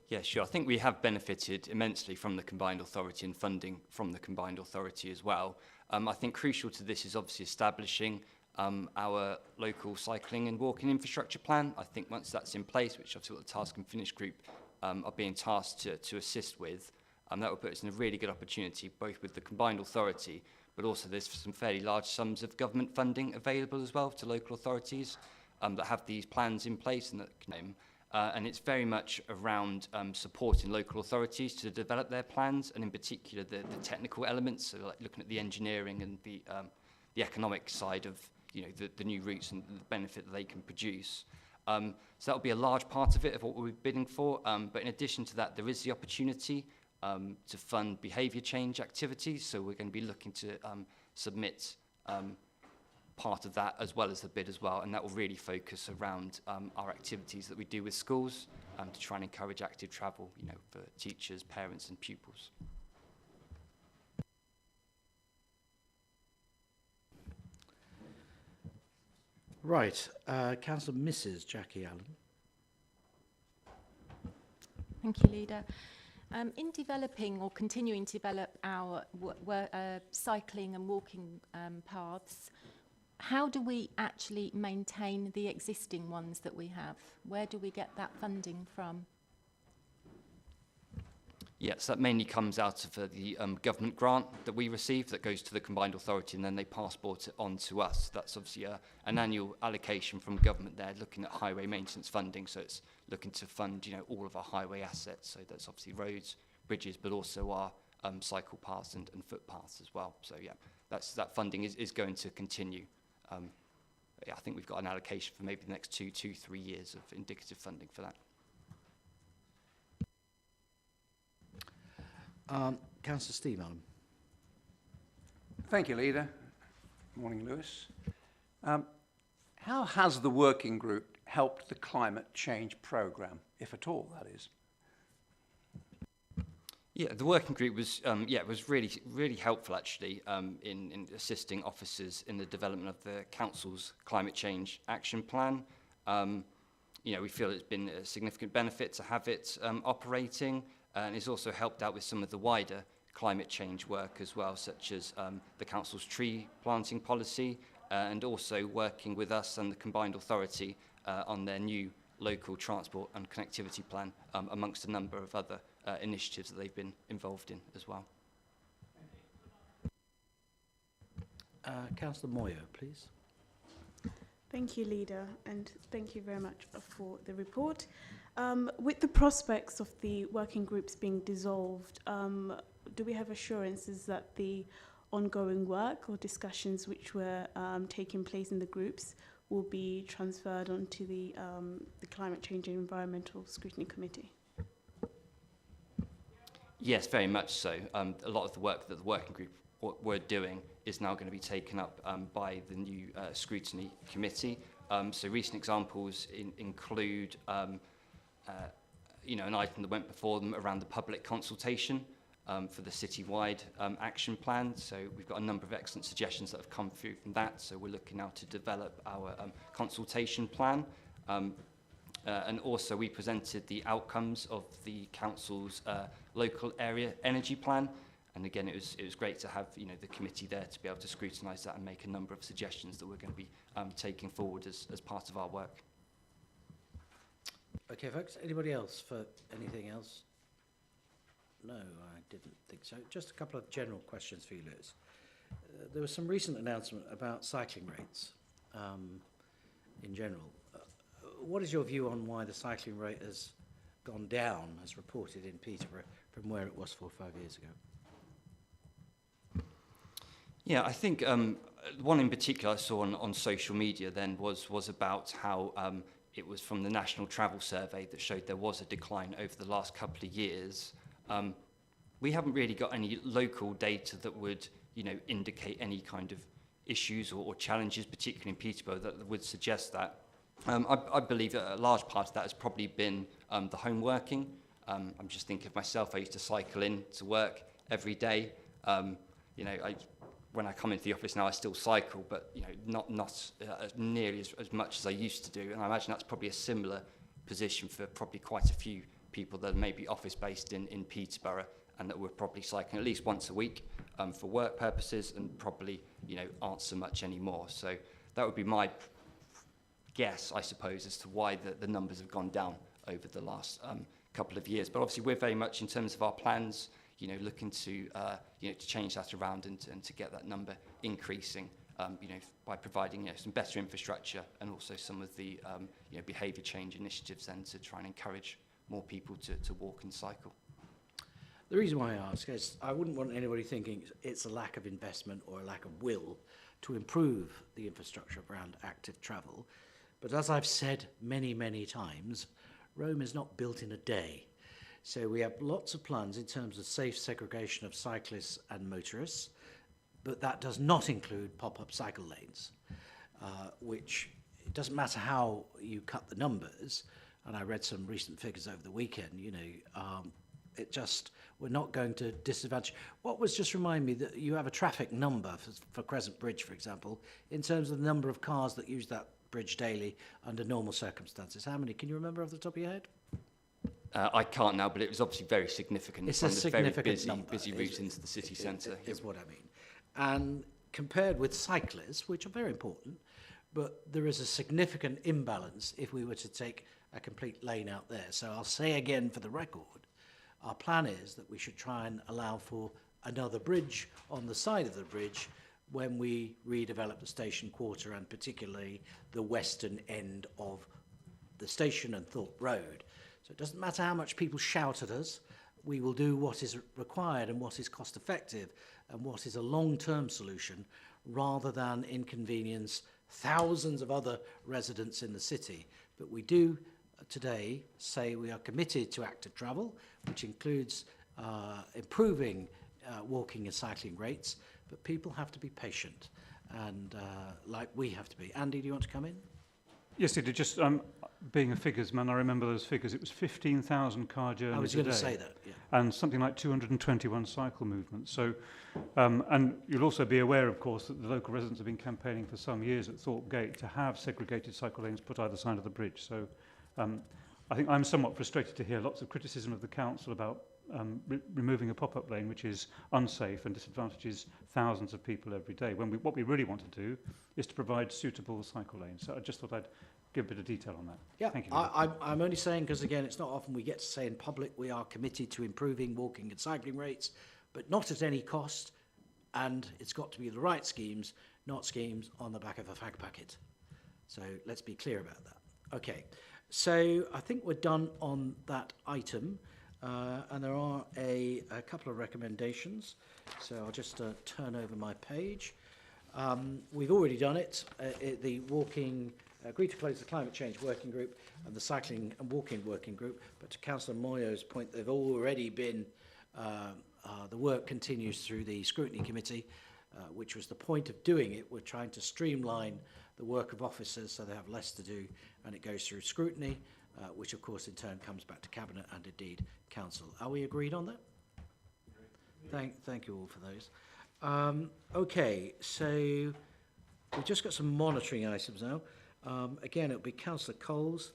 Yeah, sure. I think we have benefited immensely from the combined authority and funding from the combined authority as well. I think crucial to this is obviously establishing our local cycling and walking infrastructure plan. I think once that's in place, which obviously what the Task and Finish group are being tasked to assist with, that will put us in a really good opportunity, both with the combined authority, but also there's some fairly large sums of government funding available as well to local authorities that have these plans in place, and it's very much around supporting local authorities to develop their plans, and in particular the technical elements, so like looking at the engineering and the economic side of the new routes and the benefit that they can produce. So that will be a large part of it, of what we'll be bidding for. But in addition to that, there is the opportunity to fund behaviour change activities. So we're going to be looking to submit part of that as well as the bid as well, and that will really focus around our activities that we do with schools to try and encourage active travel, for teachers, parents and pupils. Right, Councillor Mrs. Jackie Allen. Thank you, Leader. In developing or continuing to develop our cycling and walking paths, how do we actually maintain the existing ones that we have? Where do we get that funding from? Yes, that mainly comes out of the government grant that we receive that goes to the combined authority, and then they passport it on to us. That's obviously an annual allocation from government there, looking at highway maintenance funding. So it's looking to fund, all of our highway assets. So that's obviously roads, bridges, but also our cycle paths and footpaths as well. So yeah, that funding is going to continue. I think we've got an allocation for maybe the next 2-3 years of indicative funding for that. Councillor Steeman. Thank you, Leader. Morning, Lewis. How has the working group helped the climate change programme, if at all, that is? Yeah, the working group was was really helpful actually in assisting officers in the development of the council's climate change action plan. We feel it's been a significant benefit to have it operating, and it's also helped out with some of the wider climate change work as well, such as the council's tree planting policy, and also working with us and the combined authority on their new local transport and connectivity plan, amongst a number of other initiatives that they've been involved in as well. Councillor Moyo, please. Thank you, Leader, and thank you very much for the report. With the prospects of the working groups being dissolved, do we have assurances that the ongoing work or discussions which were taking place in the groups will be transferred onto the Climate Change and Environmental Scrutiny Committee? Yes, very much so. A lot of the work that the working group were doing is now going to be taken up by the new scrutiny committee. So recent examples include an item that went before them around the public consultation for the citywide action plan. So we've got a number of excellent suggestions that have come through from that. So we're looking now to develop our consultation plan. And also we presented the outcomes of the council's local area energy plan. And again, it was great to have the committee there to be able to scrutinise that and make a number of suggestions that we're going to be taking forward as part of our work. Okay, folks. Anybody else for anything else? No, I didn't think so. Just a couple of general questions for you, Liz. There was some recent announcement about cycling rates in general. What is your view on why the cycling rate has gone down, as reported in Peterborough, from where it was 4 or 5 years ago? Yeah, I think one in particular I saw on social media then was about how it was from the National Travel Survey that showed there was a decline over the last couple of years. We haven't really got any local data that would, indicate any kind of issues or challenges, particularly in Peterborough, that would suggest that. I believe that a large part of that has probably been the home working. I'm just thinking of myself. I used to cycle in to work every day. When I come into the office now, I still cycle, but not nearly as much as I used to do. And I imagine that's probably a similar position for probably quite a few people that are maybe office-based in Peterborough, and that we're probably cycling at least once a week for work purposes, and probably aren't so much anymore. So that would be my guess, I suppose, as to why the numbers have gone down over the last couple of years. But obviously, we're very much in terms of our plans, looking to to change that around and to get that number increasing, by providing some better infrastructure and also some of the behaviour change initiatives then to try and encourage more people to walk and cycle. The reason why I ask is I wouldn't want anybody thinking it's a lack of investment or a lack of will to improve the infrastructure around active travel. But as I've said many, many times, Rome is not built in a day. So we have lots of plans in terms of safe segregation of cyclists and motorists, but that does not include pop-up cycle lanes, which it doesn't matter how you cut the numbers. And I read some recent figures over the weekend, we're not going to disadvantage. What was just remind me that you have a traffic number for Crescent Bridge, for example, in terms of the number of cars that use that bridge daily under normal circumstances. How many? Can you remember off the top of your head? I can't now, but it was obviously very significant. It's a significant very busy route into the city centre. Is what I mean. And compared with cyclists, which are very important, but there is a significant imbalance if we were to take a complete lane out there. So I'll say again for the record, our plan is that we should try and allow for another bridge on the side of the bridge when we redevelop the station quarter, and particularly the western end of the station and Thorpe Road. So it doesn't matter how much people shout at us, we will do what is required and what is cost effective and what is a long-term solution, rather than inconvenience thousands of other residents in the city. But we do today say we are committed to active travel, which includes improving walking and cycling rates, but people have to be patient, and like we have to be. Andy, do you want to come in? Yes, it did. Just being a figures man, I remember those figures. It was 15,000 car journeys a day. I was going to say that, yeah. And something like 221 cycle movements. So, and you'll also be aware, of course, that the local residents have been campaigning for some years at Thorpe Gate to have segregated cycle lanes put either side of the bridge. So, I think I'm somewhat frustrated to hear lots of criticism of the council about removing a pop-up lane which is unsafe and disadvantages thousands of people every day, when what we really want to do is to provide suitable cycle lanes. So I just thought I'd give a bit of detail on that. Yeah, Thank you. I'm only saying because, again, it's not often we get to say in public we are committed to improving walking and cycling rates, but not at any cost, and it's got to be the right schemes, not schemes on the back of a fag packet. So let's be clear about that. Okay, so I think we're done on that item, and there are a couple of recommendations. So I'll just turn over my page. We've already done it. The walking, agreed to close the climate change working group and the cycling and walking working group. But to Councillor Moyo's point, they've already been, the work continues through the scrutiny committee, which was the point of doing it. We're trying to streamline the work of officers so they have less to do, and it goes through scrutiny, which of course in turn comes back to Cabinet and indeed Council. Are we agreed on that? Thank you all for those. Okay, so we've just got some monitoring items now. Again, it'll be Councillor Coles,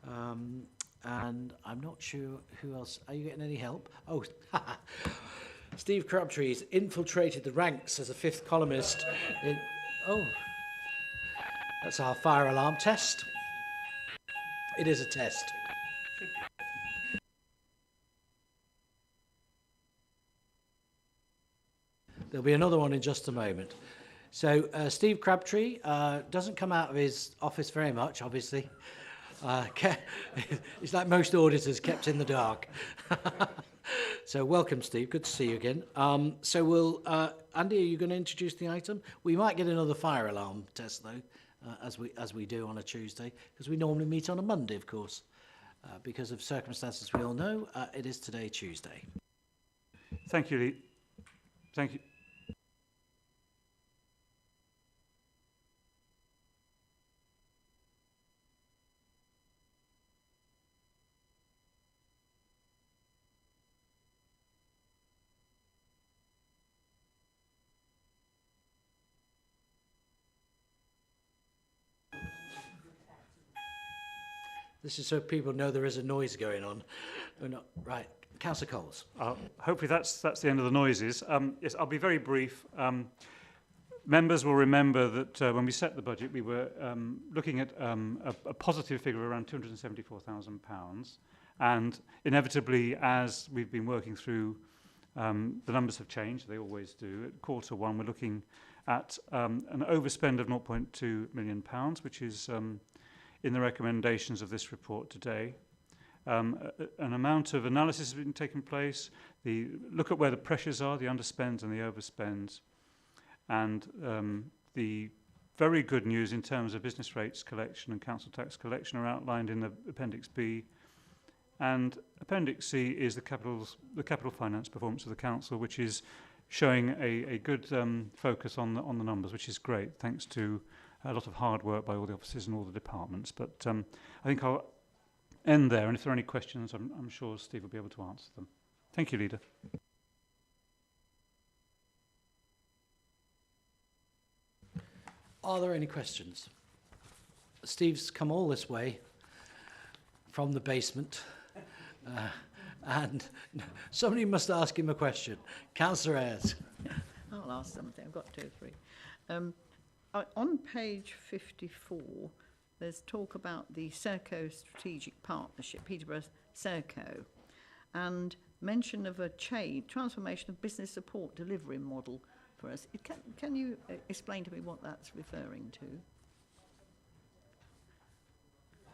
and I'm not sure who else. Are you getting any help? Oh, Steve Crabtree's infiltrated the ranks as a fifth columnist. That's our fire alarm test. It is a test. There'll be another one in just a moment. So Steve Crabtree doesn't come out of his office very much, obviously. He's like most auditors, kept in the dark. So welcome, Steve. Good to see you again. So we'll, Andy, are you going to introduce the item? We might get another fire alarm test, though, as we do on a Tuesday, because we normally meet on a Monday, of course. Because of circumstances we all know, it is today Tuesday. Thank you, Lee. Thank you. This is so people know there is a noise going on. We're not, right, Councillor Coles. Hopefully that's the end of the noises. Yes, I'll be very brief. Members will remember that when we set the budget, we were looking at a positive figure of around £274,000. And inevitably, as we've been working through, the numbers have changed. They always do. At quarter one, we're looking at an overspend of £0.2 million, which is in the recommendations of this report today. An amount of analysis has been taking place. Look at where the pressures are, the underspends and the overspends. And the very good news in terms of business rates collection and council tax collection are outlined in the Appendix B. And Appendix C is the capital finance performance of the council, which is showing a good focus on the numbers, which is great, thanks to a lot of hard work by all the officers and all the departments. But I think I'll end there, and if there are any questions, I'm sure Steve will be able to answer them. Thank you, Leader. Are there any questions? Steve's come all this way from the basement, and somebody must ask him a question. Councillor Ayres. I'll ask something. I've got 2 or 3. On page 54, there's talk about the Serco Strategic Partnership, Peterborough Serco, and mention of a transformation of business support delivery model for us. Can you explain to me what that's referring to?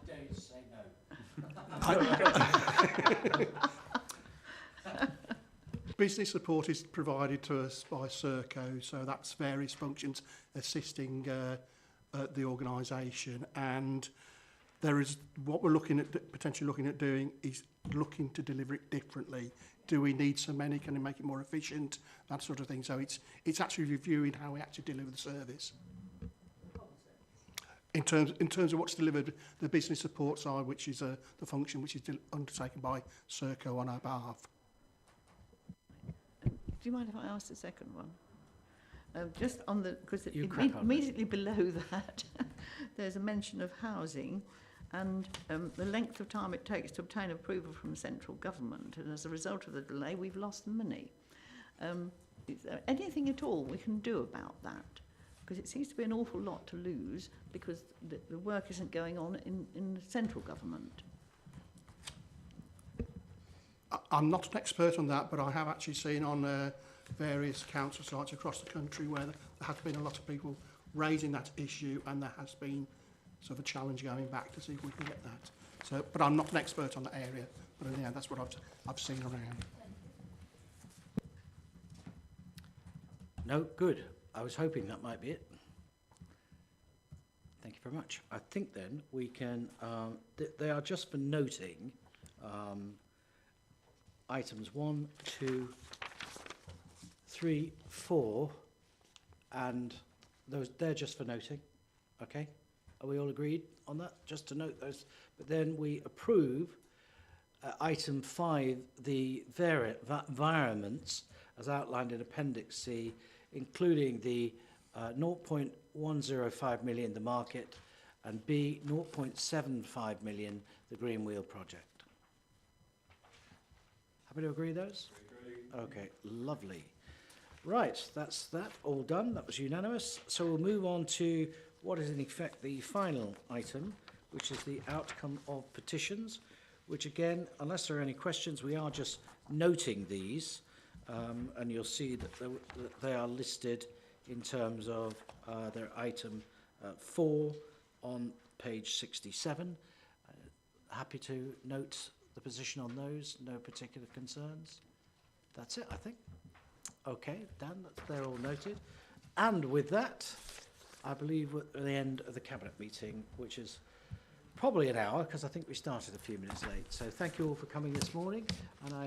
I dare you to say no. Business support is provided to us by Serco, so that's various functions assisting the organisation, and there is what we're potentially looking at doing is looking to deliver it differently. Do we need so many? Can we make it more efficient? That sort of thing. So it's actually reviewing how we actually deliver the service. In terms of what's delivered, the business support side, which is the function which is undertaken by Serco on our behalf. Do you mind if I ask the second one? Just on the, because immediately below that, there's a mention of housing and the length of time it takes to obtain approval from central government. And as a result of the delay, we've lost money. Is there anything at all we can do about that? Because it seems to be an awful lot to lose because the work isn't going on in the central government. I'm not an expert on that, but I have actually seen on various council sites across the country where there have been a lot of people raising that issue, and there has been sort of a challenge going back to see if we can get that. So, but I'm not an expert on that area, but yeah, that's what I've seen around. No, good. I was hoping that might be it. Thank you very much. I think then we can, they are just for noting, items 1, 2, 3, 4, and they're just for noting. Okay? Are we all agreed on that? Just to note those. But then we approve item 5, the environments as outlined in Appendix C, including the 0.105 million, the market, and B, 0.75 million, the Green Wheel project. Happy to agree those? Okay, lovely. Right, that's that all done. That was unanimous. So we'll move on to what is in effect the final item, which is the outcome of petitions, which again, unless there are any questions, we are just noting these, and you'll see that they are listed in terms of their item 4 on page 67. Happy to note the position on those, no particular concerns. That's it, I think. Okay, Dan, they're all noted. And with that, I believe we're at the end of the Cabinet meeting, which is probably an hour, because I think we started a few minutes late. So thank you all for coming this morning, and I